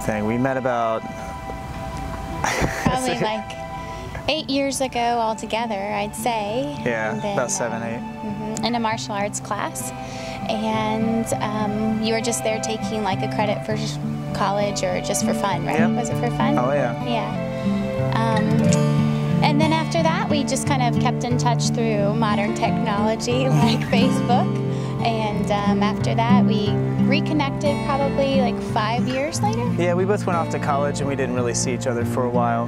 think. We met about... Probably like 8 years ago altogether, I'd say. Yeah, then, about 7, 8. In a martial arts class. And you were just there taking like a credit for college or just for fun, right? Yeah. Was it for fun? Oh, yeah. Yeah. And then after that, we just kind of kept in touch through modern technology like Facebook. And after that, we reconnected probably like 5 years later. Yeah, we both went off to college and we didn't really see each other for a while.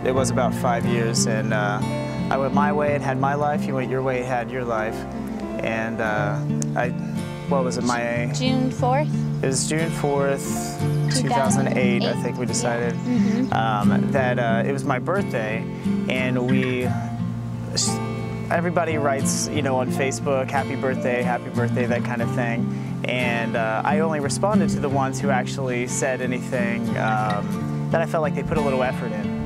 It was about 5 years, and I went my way and had my life. You went your way and had your life. And what was it, June 4th? It was June 4th, 2008, I think we decided, that it was my birthday, and everybody writes, you know, on Facebook, happy birthday, that kind of thing. And I only responded to the ones who actually said anything that I felt like they put a little effort in.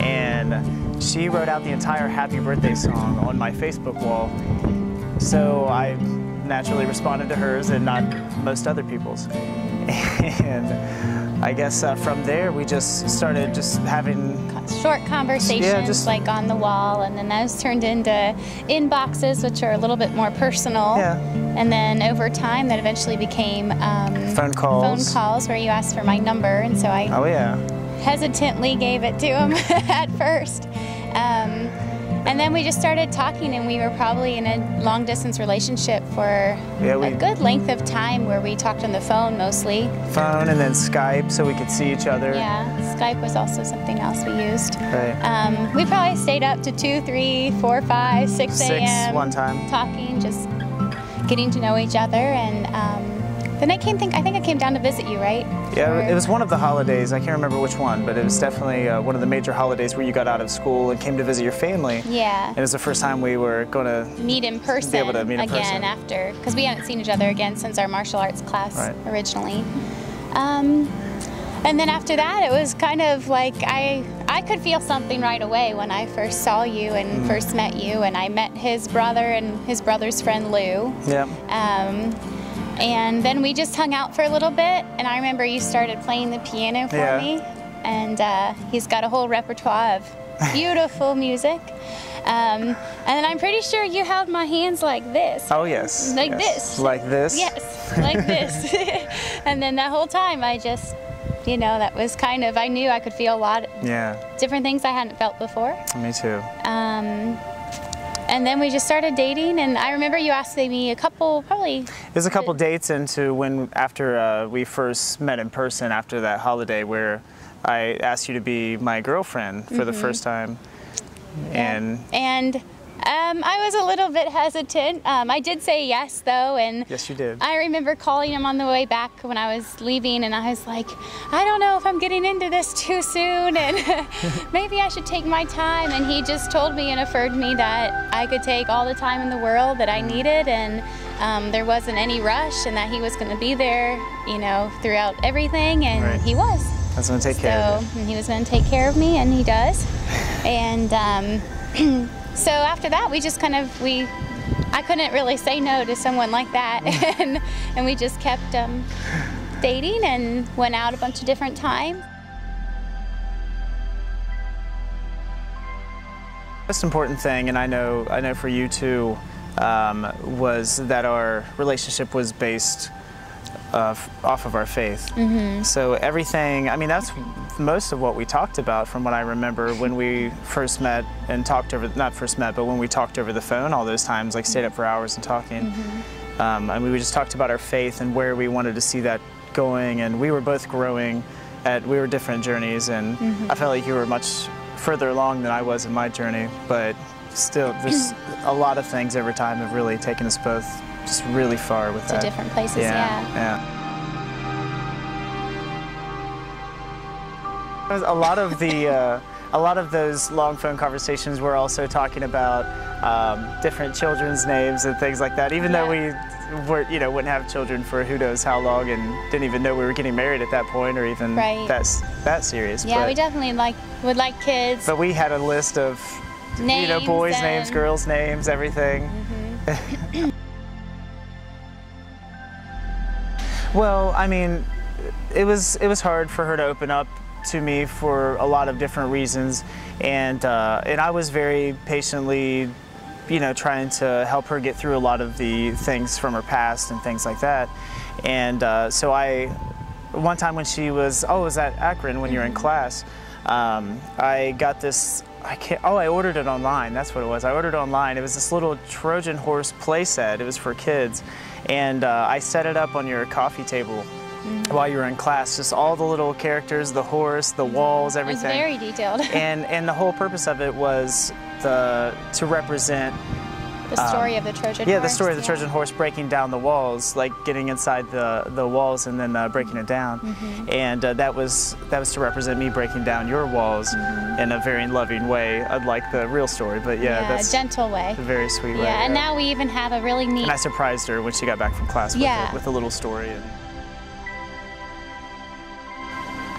And she wrote out the entire happy birthday song on my Facebook wall. So I naturally responded to hers and not most other people's. And I guess from there we just started just having short conversations, like on the wall, and then those turned into inboxes, which are a little bit more personal. Yeah. And then over time that eventually became phone calls where you asked for my number, and so I hesitantly gave it to him at first. And then we just started talking, and we were probably in a long-distance relationship for a good length of time where we talked on the phone mostly. Phone and then Skype so we could see each other. Yeah, Skype was also something else we used. Right. We probably stayed up to 2, 3, 4, 5, 6 a.m. one time. Talking, just getting to know each other, and then I think I came down to visit you, right? Yeah, it was one of the holidays. I can't remember which one, but it was definitely one of the major holidays where you got out of school and came to visit your family. Yeah. And it was the first time we were going to meet in person again after, because we hadn't seen each other again since our martial arts class originally. And then after that, it was kind of like I could feel something right away when I first saw you and first met you, and I met his brother and his brother's friend Lou. Yeah. And then we just hung out for a little bit, and I remember you started playing the piano for me, and he's got a whole repertoire of beautiful music. And then I'm pretty sure you held my hands like this. Oh, yes. Like this. Like this? Yes, like this. And then that whole time I just, you know, that was kind of, I knew I could feel a lot of different things I hadn't felt before. Me too. And then we just started dating, and I remember you asked me it was a couple dates into after we first met in person after that holiday where I asked you to be my girlfriend for the first time. And I was a little bit hesitant. I did say yes, though, and yes, you did. I remember calling him on the way back when I was leaving, and I was like, I don't know if I'm getting into this too soon, and maybe I should take my time. And he just told me and affirmed me that I could take all the time in the world that I needed, and there wasn't any rush, and that he was going to be there, you know, throughout everything, and he was. I was going to take care of you. And he was going to take care of me, and he does. And so after that, we just kind of, I couldn't really say no to someone like that, and we just kept dating and went out a bunch of different times. The most important thing, and I know for you too, was that our relationship was based off of our faith. So everything, I mean, that's most of what we talked about from what I remember when we first met and talked over, not first met, but when we talked over the phone all those times, like stayed up for hours and talking. And we just talked about our faith and where we wanted to see that going, and we were both growing we were different journeys, and I felt like you were much further along than I was in my journey, but still there's a lot of things over time have really taken us both just really far with that. To different places, yeah. A lot of those long phone conversations were also talking about different children's names and things like that. Even though we wouldn't have children for who knows how long, and didn't even know we were getting married at that point, or even that serious. Yeah, we definitely would like kids. But we had a list of names, boys' names, girls' names, everything. Well, I mean, it was hard for her to open up to me for a lot of different reasons, and I was very patiently, you know, trying to help her get through a lot of the things from her past and things like that. And so one time when she was, it was at Akron when you were in class, I got this, I ordered it online, that's what it was. I ordered it online. It was this little Trojan horse play set. It was for kids. And I set it up on your coffee table while you were in class. Just all the little characters, the horse, the walls, everything. It was very detailed. and the whole purpose of it was to represent the story of the Trojan horse. Yeah, the story of the Trojan horse breaking down the walls, like getting inside the walls and then breaking it down. And that was to represent me breaking down your walls in a very loving way, unlike the real story. But yeah, that's a gentle way. A very sweet way. Yeah, and now we even have a really neat. And I surprised her when she got back from class with a little story.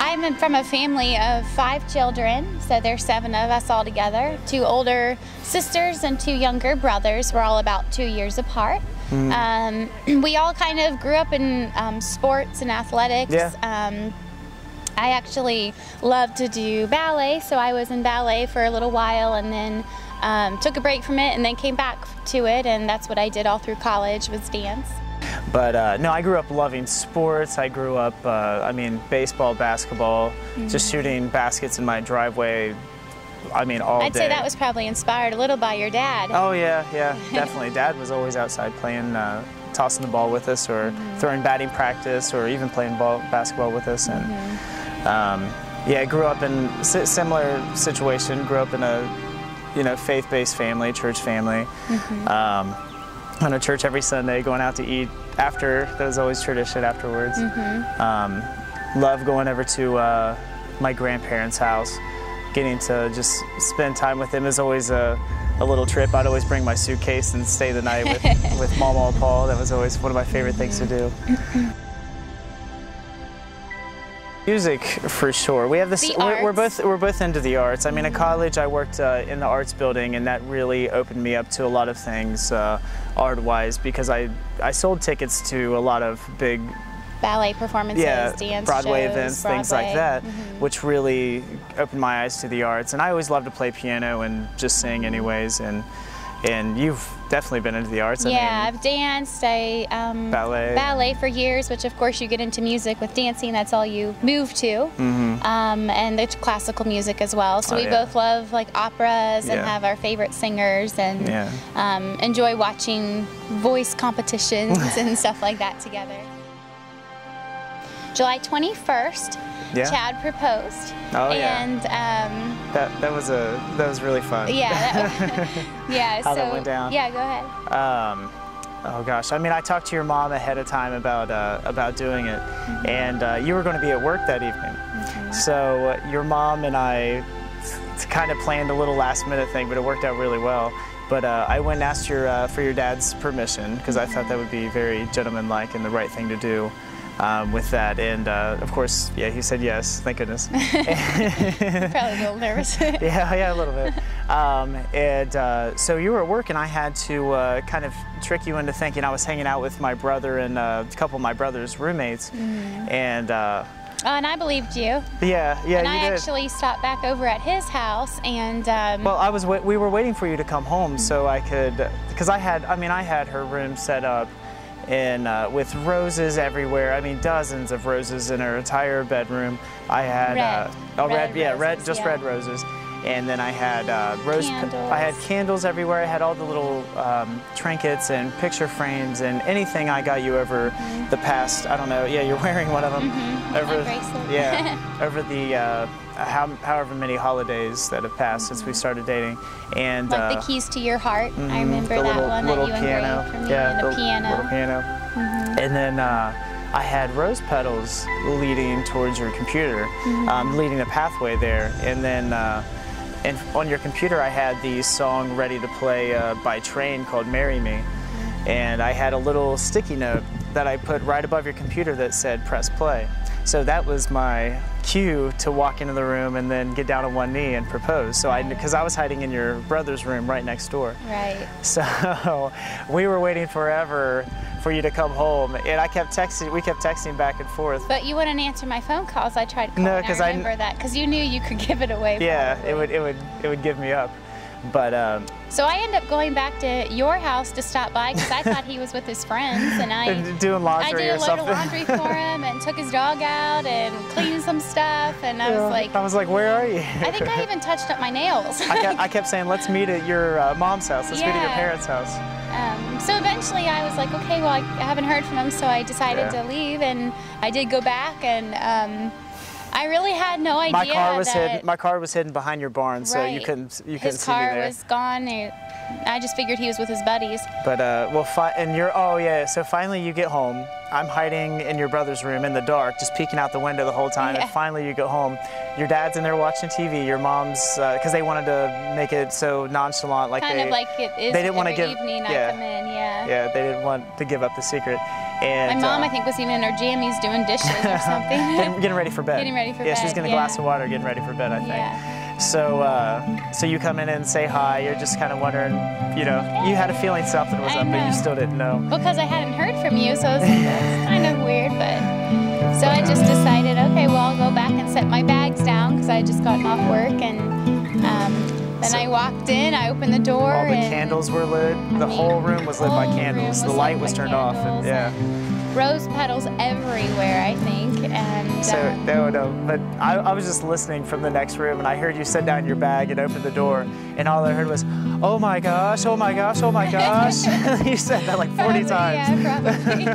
I'm from a family of 5 children, so there's 7 of us all together. 2 older sisters and 2 younger brothers. We're all about 2 years apart. We all kind of grew up in sports and athletics. Yeah. I actually love to do ballet, so I was in ballet for a little while and then took a break from it and then came back to it, and that's what I did all through college, was dance. But no, I grew up loving sports. I grew up, I mean, baseball, basketball, just shooting baskets in my driveway, I mean, all day. I'd say that was probably inspired a little by your dad. Oh, yeah, definitely. Dad was always outside playing, tossing the ball with us, or throwing batting practice, or even playing basketball with us. And yeah, I grew up in a similar situation, grew up in a, you know, faith-based family, church family. Went to church every Sunday, going out to eat after. That was always tradition afterwards. Love going over to my grandparents' house. Getting to just spend time with them is always a little trip. I'd always bring my suitcase and stay the night with Mama and Paul. That was always one of my favorite things to do. Music, for sure. We have this. We're both into the arts. I mean, in college, I worked in the arts building, and that really opened me up to a lot of things, art-wise, because I sold tickets to a lot of big ballet performances, dance Broadway shows, events, things like that, which really opened my eyes to the arts. And I always loved to play piano and just sing, anyways. And you've definitely been into the arts. Yeah, I mean, I've danced. Ballet for years, which of course you get into music with dancing. That's all you move to. And the classical music as well. So we both love like operas and have our favorite singers and enjoy watching voice competitions and stuff like that together. July 21st, Chad proposed. And that was really fun. How that went down. Yeah, go ahead. Oh gosh, I mean, I talked to your mom ahead of time about doing it, and you were going to be at work that evening. So your mom and I kind of planned a little last-minute thing, but it worked out really well. But I went and asked for your dad's permission, because I thought that would be very gentlemanlike and the right thing to do. With that, and of course, he said yes, thank goodness. Probably a little nervous. yeah, a little bit. And so you were at work, and I had to kind of trick you into thinking I was hanging out with my brother and a couple of my brother's roommates, and and I believed you. Yeah, and I actually stopped back over at his house, and well, we were waiting for you to come home so I could, because I had her room set up. And with roses everywhere, I mean, dozens of roses in her entire bedroom. I had red roses, and then I had I had candles everywhere. I had all the little trinkets and picture frames and anything I got you over the past. I don't know. Yeah, you're wearing one of them over. Over the however many holidays that have passed since we started dating, and like the keys to your heart. I remember that one that you engraved for me, and the piano. Little piano. And then I had rose petals leading towards your computer, leading a pathway there, and then on your computer I had the song ready to play by Train called "Marry Me," and I had a little sticky note that I put right above your computer that said "Press Play." So that was my cue to walk into the room and then get down on one knee and propose. So because I was hiding in your brother's room right next door. Right. So we were waiting forever for you to come home. And we kept texting back and forth. But you wouldn't answer my phone calls. I tried calling. No, because I remember that, because you knew you could give it away. Yeah, probably. it would give me up. But so I ended up going back to your house to stop by because I thought he was with his friends, and I doing laundry did a or load something. of laundry for him and took his dog out and cleaned some stuff, and I was like, where are you? I think I even touched up my nails. I kept saying, let's meet at your mom's house. Let's meet at your parents' house. So eventually I was like, okay, well, I haven't heard from him, so I decided to leave, and I did go back, and I really had no idea. My car was hidden behind your barn, so you couldn't see me there. His car was gone. I just figured he was with his buddies. But so finally you get home. I'm hiding in your brother's room in the dark, just peeking out the window the whole time. Yeah. And finally you go home. Your dad's in there watching TV. Your mom's, because they wanted to make it so nonchalant, like kind of like it is. They didn't want to give. Evening I come in, Yeah, they didn't want to give up the secret. And my mom, I think, was even in her jammies doing dishes or something. getting ready for bed. Getting ready for bed. Yeah, she's getting a glass of water, getting ready for bed, I think. Yeah. So you come in and say hi. You're just kind of wondering, you had a feeling something was up, but you still didn't know. Because I hadn't heard from you, so it was kind of weird. But so I just decided, okay, well, I'll go back and set my bags down because I had just gotten off work, and then I walked in. I opened the door. All the candles were lit. The whole room was lit by candles. The light was turned off. And, rose petals everywhere, I think. And so no, but I was just listening from the next room, and I heard you set down your bag and open the door, and all I heard was, "Oh my gosh, oh my gosh, oh my gosh." You said that like 40 times. Yeah, probably.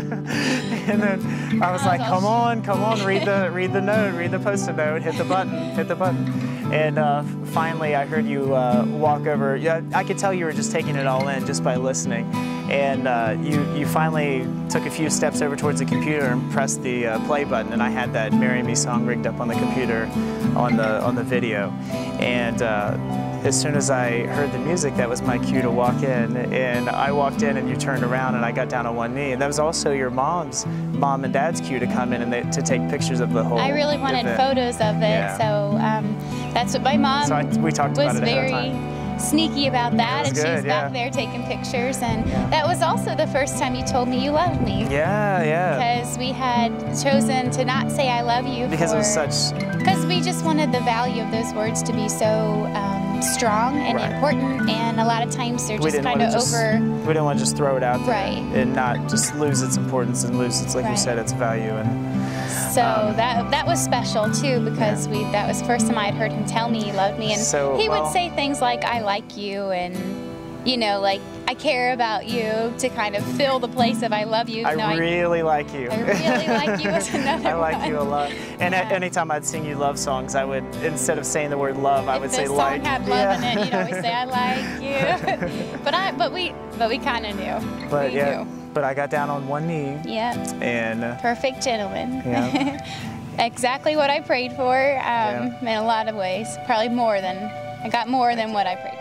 And then I was like, come on, read the note, read the post-it note, hit the button. And finally I heard you walk over. Yeah, I could tell you were just taking it all in just by listening. And you finally took a few steps over towards the computer and pressed the play button, and I had that "Marry Me" song rigged up on the computer on the video. And as soon as I heard the music, that was my cue to walk in. And I walked in, and you turned around, and I got down on one knee. And that was also your mom and dad's cue to come in and to take pictures of the whole I really wanted photos of it, so that's what my mom we talked about was it very ahead of time. Sneaky about that, and good, she's back there taking pictures, and that was also the first time you told me you loved me. Yeah. Because we had chosen to not say I love you because we just wanted the value of those words to be so strong and important, and a lot of times they're just kind of over. We didn't want to just throw it out there and not just lose its importance and lose its, like you said, its value. And so that was special too, because that was the first time I had heard him tell me he loved me, and he would say things like "I like you" and like "I care about you" to kind of fill the place of "I love you." I really like you. I really like you was another I like you a lot. And anytime I'd sing you love songs, I would, instead of saying the word love, I would say like. If the song had love in it, you'd always say "I like you." but we kind of knew. But we knew. But I got down on one knee. Yeah. And perfect gentleman. Yeah. Exactly what I prayed for in a lot of ways. Probably I got more than what I prayed